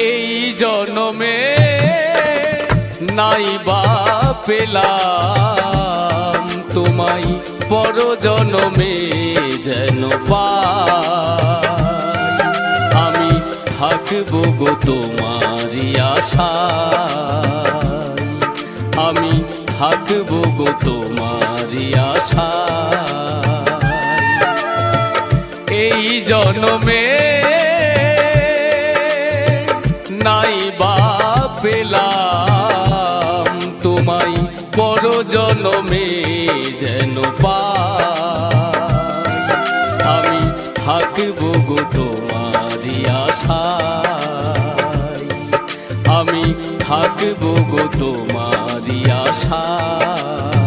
এই জনমে নাই বা পেলাম তোমায়, পর জনমে যেন পাই। আমি থাকবো গো তোমারই আশায়, আমি থাকবো গো তোমারই আশায়। এই জনমে নাই বা পেলাম তোমায়, পর জনমে যেন পাই। আমি থাকবো গো তোমারই আশায়, আমি থাকবো গো তোমারই আশায়।